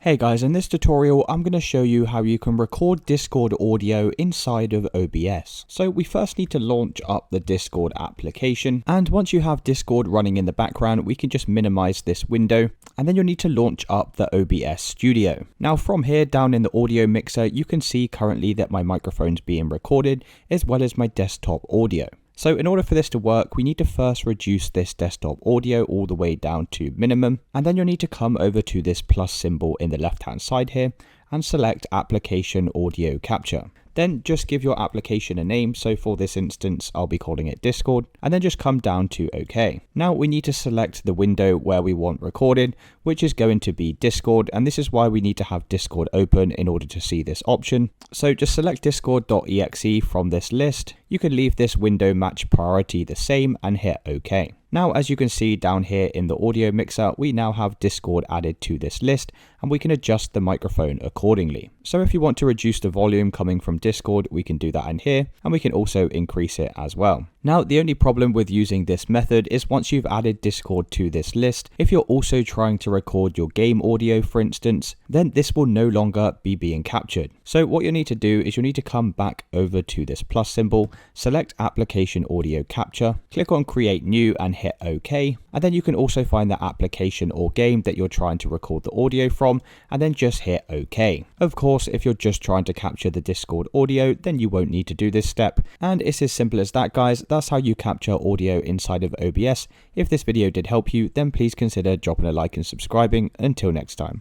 Hey guys, in this tutorial I'm going to show you how you can record Discord audio inside of OBS. So we first need to launch up the Discord application, and once you have Discord running in the background we can just minimize this window, and then you'll need to launch up the OBS studio. Now from here down in the audio mixer you can see currently that my microphone's being recorded as well as my desktop audio. So in order for this to work, we need to first reduce this desktop audio all the way down to minimum, and then you'll need to come over to this plus symbol in the left hand side here and select application audio capture. Then just give your application a name, so for this instance I'll be calling it Discord, and then just come down to OK. Now we need to select the window where we want recorded, which is going to be Discord, and this is why we need to have Discord open in order to see this option. So just select discord.exe from this list. You can leave this window match priority the same and hit OK. Now, as you can see down here in the audio mixer, we now have Discord added to this list and we can adjust the microphone accordingly. So if you want to reduce the volume coming from Discord, we can do that in here, and we can also increase it as well. Now, the only problem with using this method is once you've added Discord to this list, if you're also trying to record your game audio, for instance, then this will no longer be being captured. So what you'll need to do is you'll need to come back over to this plus symbol, select application audio capture, click on create new and hit OK. And then you can also find the application or game that you're trying to record the audio from, and then just hit OK. Of course, if you're just trying to capture the Discord audio, then you won't need to do this step. And it's as simple as that, guys. That's how you capture audio inside of OBS. If this video did help you, then please consider dropping a like and subscribing. Until next time.